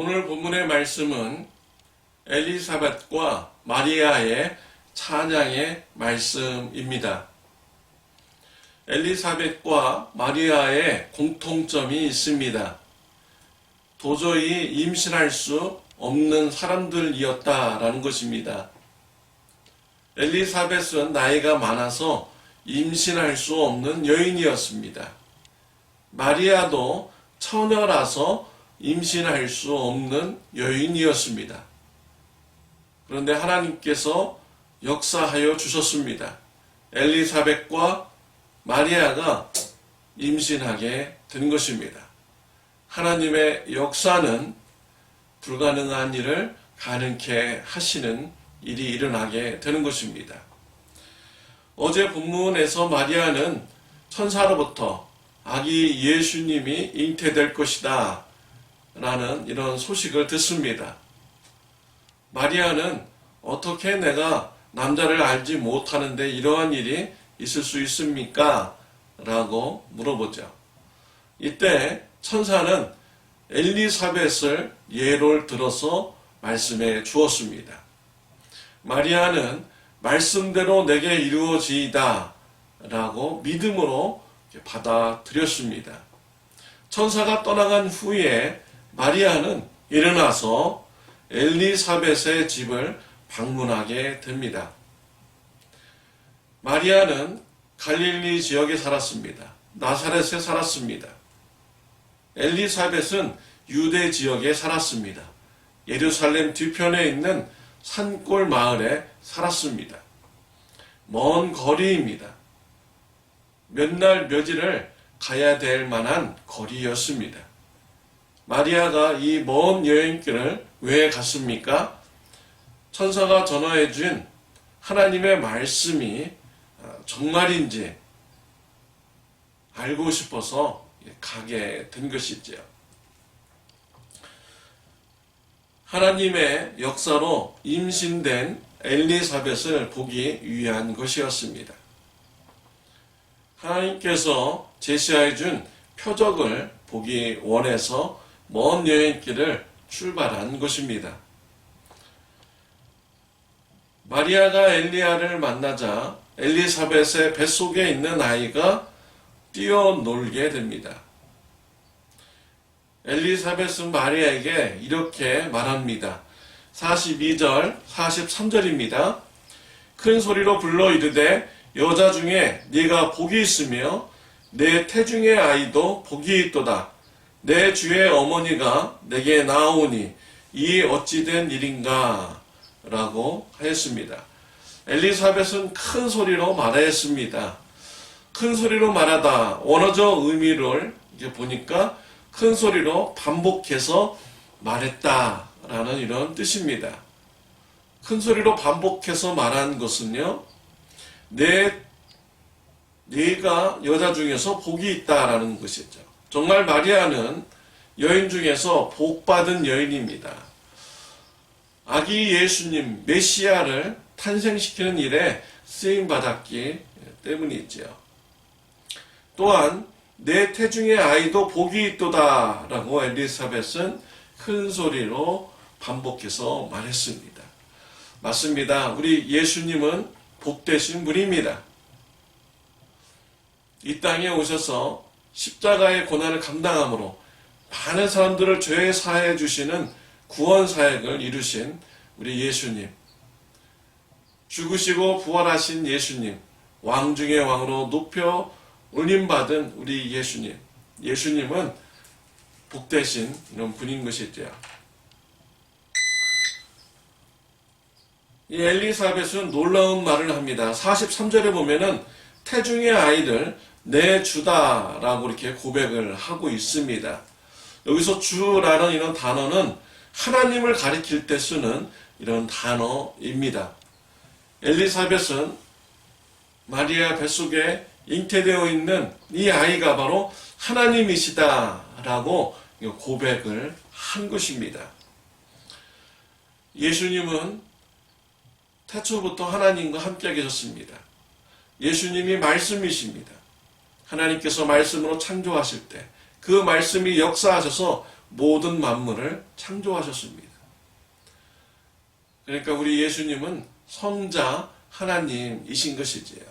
오늘 본문의 말씀은 엘리사벳과 마리아의 찬양의 말씀입니다. 엘리사벳과 마리아의 공통점이 있습니다. 도저히 임신할 수 없는 사람들이었다라는 것입니다. 엘리사벳은 나이가 많아서 임신할 수 없는 여인이었습니다. 마리아도 처녀라서 임신할 수 없는 여인이었습니다. 그런데 하나님께서 역사하여 주셨습니다. 엘리사벳과 마리아가 임신하게 된 것입니다. 하나님의 역사는 불가능한 일을 가능케 하시는 일이 일어나게 되는 것입니다. 어제 본문에서 마리아는 천사로부터 아기 예수님이 잉태될 것이다 라는 이런 소식을 듣습니다. 마리아는 어떻게 내가 남자를 알지 못하는데 이러한 일이 있을 수 있습니까? 라고 물어보죠. 이때 천사는 엘리사벳을 예를 들어서 말씀해 주었습니다. 마리아는 말씀대로 내게 이루어지이다 라고 믿음으로 받아들였습니다. 천사가 떠나간 후에 마리아는 일어나서 엘리사벳의 집을 방문하게 됩니다. 마리아는 갈릴리 지역에 살았습니다. 나사렛에 살았습니다. 엘리사벳은 유대 지역에 살았습니다. 예루살렘 뒤편에 있는 산골 마을에 살았습니다. 먼 거리입니다. 몇 날 며칠을 가야 될 만한 거리였습니다. 마리아가 이 먼 여행길을 왜 갔습니까? 천사가 전화해 준 하나님의 말씀이 정말인지 알고 싶어서 가게 된 것이지요. 하나님의 역사로 임신된 엘리사벳을 보기 위한 것이었습니다. 하나님께서 제시해 준 표적을 보기 원해서 먼 여행길을 출발한 것입니다. 마리아가 엘리야를 만나자 엘리사벳의 뱃속에 있는 아이가 뛰어놀게 됩니다. 엘리사벳은 마리아에게 이렇게 말합니다. 42절, 43절입니다. 큰 소리로 불러 이르되 여자 중에 네가 복이 있으며 내 태중의 아이도 복이 있도다. 내 주의 어머니가 내게 나오니 이 어찌된 일인가? 라고 하였습니다. 엘리사벳은 큰 소리로 말하였습니다. 큰 소리로 말하다 원어적 의미를 보니까 큰 소리로 반복해서 말했다라는 이런 뜻입니다. 큰 소리로 반복해서 말한 것은요, 네가 여자 중에서 복이 있다라는 것이죠. 정말 마리아는 여인 중에서 복받은 여인입니다. 아기 예수님 메시아를 탄생시키는 일에 쓰임받았기 때문이지요. 또한 내 태중의 아이도 복이 있도다 라고 엘리사벳은 큰 소리로 반복해서 말했습니다. 맞습니다. 우리 예수님은 복되신 분입니다. 이 땅에 오셔서 십자가의 고난을 감당함으로 많은 사람들을 죄 사해 주시는 구원 사역을 이루신 우리 예수님, 죽으시고 부활하신 예수님, 왕 중의 왕으로 높여 올림받은 우리 예수님, 예수님은 복되신 이런 분인 것이죠. 이 엘리사벳은 놀라운 말을 합니다. 43절에 보면은 태중의 아이를 내 주다라고 이렇게 고백을 하고 있습니다. 여기서 주라는 이런 단어는 하나님을 가리킬 때 쓰는 이런 단어입니다. 엘리사벳은 마리아 뱃속에 잉태되어 있는 이 아이가 바로 하나님이시다라고 고백을 한 것입니다. 예수님은 태초부터 하나님과 함께 계셨습니다. 예수님이 말씀이십니다. 하나님께서 말씀으로 창조하실 때 그 말씀이 역사하셔서 모든 만물을 창조하셨습니다. 그러니까 우리 예수님은 성자 하나님이신 것이지요.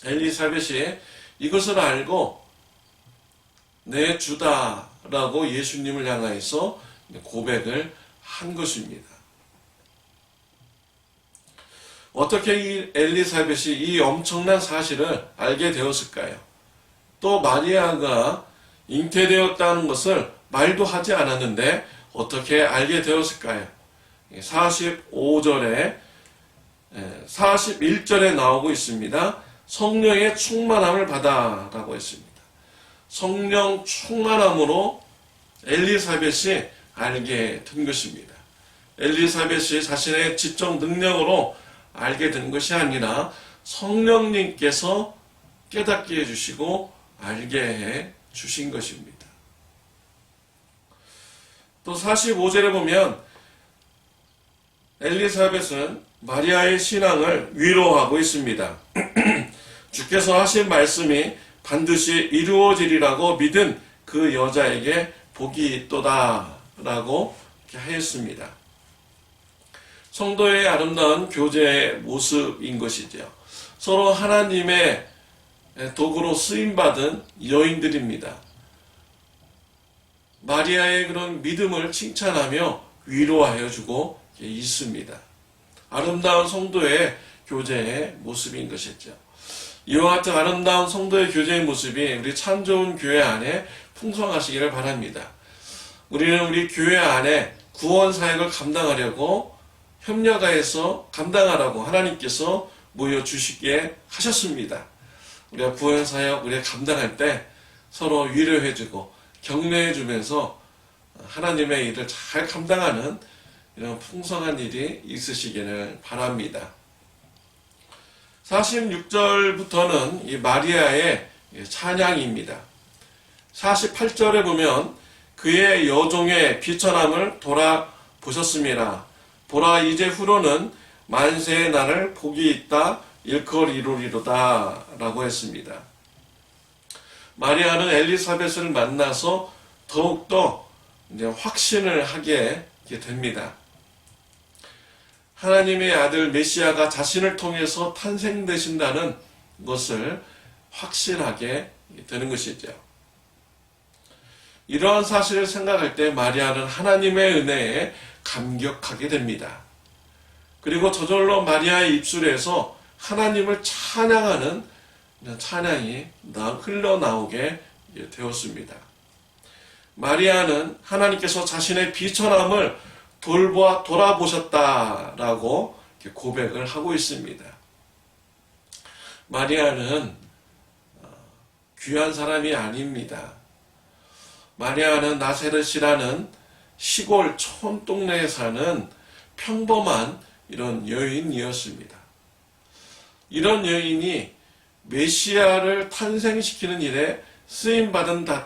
엘리사벳이 이것을 알고 내 주다라고 예수님을 향하여서 고백을 한 것입니다. 어떻게 이 엘리사벳이 이 엄청난 사실을 알게 되었을까요? 또 마리아가 잉태되었다는 것을 말도 하지 않았는데 어떻게 알게 되었을까요? 45절에 41절에 나오고 있습니다. 성령의 충만함을 받아라고 했습니다. 성령 충만함으로 엘리사벳이 알게 된 것입니다. 엘리사벳이 자신의 지적 능력으로 알게 된 것이 아니라 성령님께서 깨닫게 해주시고 알게 해 주신 것입니다. 또 45절에 보면 엘리사벳은 마리아의 신앙을 위로하고 있습니다. 주께서 하신 말씀이 반드시 이루어지리라고 믿은 그 여자에게 복이 있도다 라고 하였습니다. 성도의 아름다운 교제의 모습인 것이죠. 서로 하나님의 도구로 쓰임받은 여인들입니다. 마리아의 그런 믿음을 칭찬하며 위로하여 주고 있습니다. 아름다운 성도의 교제의 모습인 것이죠. 이와 같은 아름다운 성도의 교제의 모습이 우리 참 좋은 교회 안에 풍성하시기를 바랍니다. 우리는 우리 교회 안에 구원 사역을 감당하려고 협력하여서 감당하라고 하나님께서 모여주시게 하셨습니다. 우리가 구원 사역 우리가 감당할 때 서로 위로해주고 격려해주면서 하나님의 일을 잘 감당하는 이런 풍성한 일이 있으시기를 바랍니다. 46절부터는 이 마리아의 찬양입니다. 48절에 보면 그의 여종의 비천함을 돌아보셨습니다. 보라 이제 후로는 만세의 날을 복이 있다 일컬이루리로다 라고 했습니다. 마리아는 엘리사벳을 만나서 더욱더 이제 확신을 하게 됩니다. 하나님의 아들 메시아가 자신을 통해서 탄생되신다는 것을 확신하게 되는 것이죠. 이러한 사실을 생각할 때 마리아는 하나님의 은혜에 감격하게 됩니다. 그리고 저절로 마리아의 입술에서 하나님을 찬양하는 찬양이 흘러나오게 되었습니다. 마리아는 하나님께서 자신의 비천함을 돌아보셨다라고 고백을 하고 있습니다. 마리아는 귀한 사람이 아닙니다. 마리아는 나세렛이라는 시골 촌동네에 사는 평범한 이런 여인이었습니다. 이런 여인이 메시아를 탄생시키는 일에 쓰임받았다는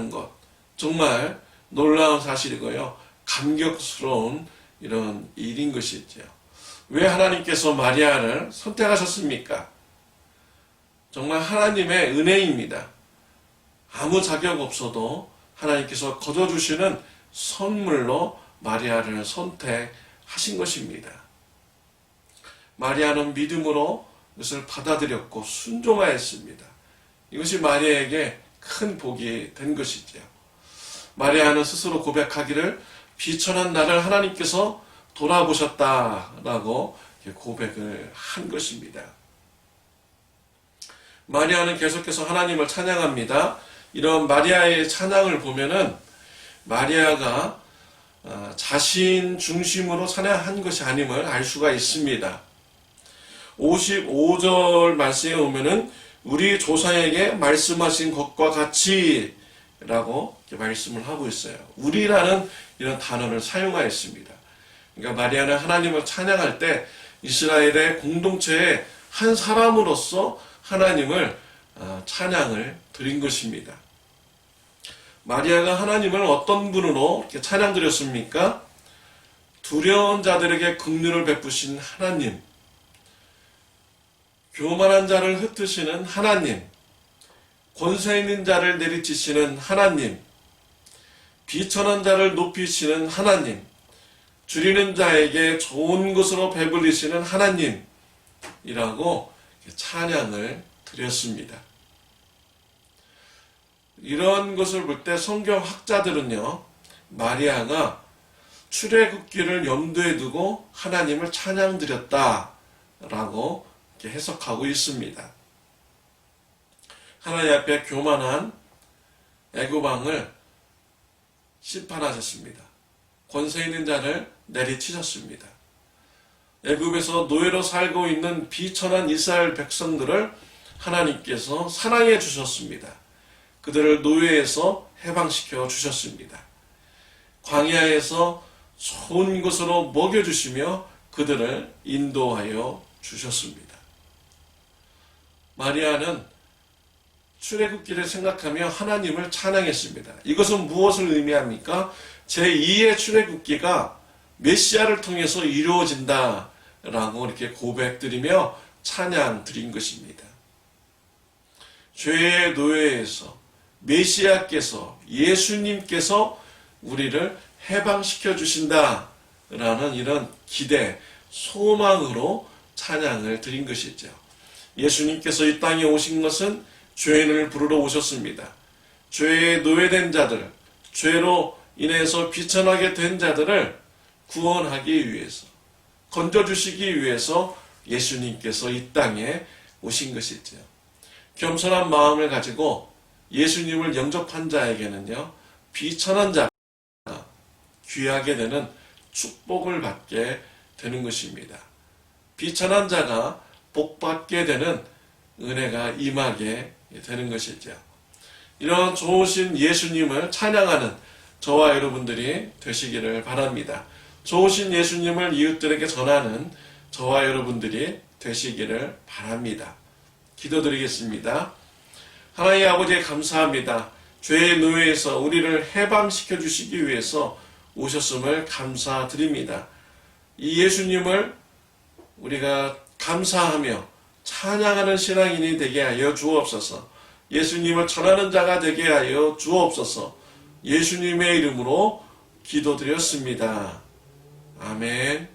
것, 정말 놀라운 사실이고요. 감격스러운 이런 일인 것이죠. 왜 하나님께서 마리아를 선택하셨습니까? 정말 하나님의 은혜입니다. 아무 자격 없어도 하나님께서 거둬주시는 선물로 마리아를 선택하신 것입니다. 마리아는 믿음으로 이것을 받아들였고 순종하였습니다. 이것이 마리아에게 큰 복이 된 것이죠. 마리아는 스스로 고백하기를 비천한 나를 하나님께서 돌아보셨다라고 고백을 한 것입니다. 마리아는 계속해서 하나님을 찬양합니다. 이런 마리아의 찬양을 보면은 마리아가 자신 중심으로 찬양한 것이 아님을 알 수가 있습니다. 55절 말씀에 보면은 우리 조상에게 말씀하신 것과 같이 라고 말씀을 하고 있어요. 우리라는 이런 단어를 사용하였습니다. 그러니까 마리아는 하나님을 찬양할 때 이스라엘의 공동체의 한 사람으로서 하나님을 찬양을 드린 것입니다. 마리아가 하나님을 어떤 분으로 찬양 드렸습니까? 두려운 자들에게 긍휼을 베푸신 하나님, 교만한 자를 흩으시는 하나님, 권세 있는 자를 내리치시는 하나님, 비천한 자를 높이시는 하나님, 줄이는 자에게 좋은 것으로 배불리시는 하나님이라고 찬양을 드렸습니다. 이런 것을 볼 때 성경학자들은요, 마리아가 출애굽기를 염두에 두고 하나님을 찬양드렸다라고 이렇게 해석하고 있습니다. 하나님 앞에 교만한 애굽 왕을 심판하셨습니다. 권세 있는 자를 내리치셨습니다. 애굽에서 노예로 살고 있는 비천한 이스라엘 백성들을 하나님께서 사랑해 주셨습니다. 그들을 노예에서 해방시켜 주셨습니다. 광야에서 좋은 것으로 먹여주시며 그들을 인도하여 주셨습니다. 마리아는 출애굽기를 생각하며 하나님을 찬양했습니다. 이것은 무엇을 의미합니까? 제2의 출애굽기가 메시아를 통해서 이루어진다라고 이렇게 고백드리며 찬양 드린 것입니다. 죄의 노예에서 메시아께서, 예수님께서 우리를 해방시켜 주신다라는 이런 기대, 소망으로 찬양을 드린 것이죠. 예수님께서 이 땅에 오신 것은 죄인을 부르러 오셨습니다. 죄에 노예된 자들, 죄로 인해서 비천하게 된 자들을 구원하기 위해서, 건져주시기 위해서 예수님께서 이 땅에 오신 것이죠. 겸손한 마음을 가지고 예수님을 영접한 자에게는요, 비천한 자가 귀하게 되는 축복을 받게 되는 것입니다. 비천한 자가 복받게 되는 은혜가 임하게 되는 것이죠. 이런 좋으신 예수님을 찬양하는 저와 여러분들이 되시기를 바랍니다. 좋으신 예수님을 이웃들에게 전하는 저와 여러분들이 되시기를 바랍니다. 기도드리겠습니다. 하나님 아버지 감사합니다. 죄의 노예에서 우리를 해방시켜 주시기 위해서 오셨음을 감사드립니다. 이 예수님을 우리가 감사하며 찬양하는 신앙인이 되게 하여 주옵소서. 예수님을 전하는 자가 되게 하여 주옵소서. 예수님의 이름으로 기도드렸습니다. 아멘.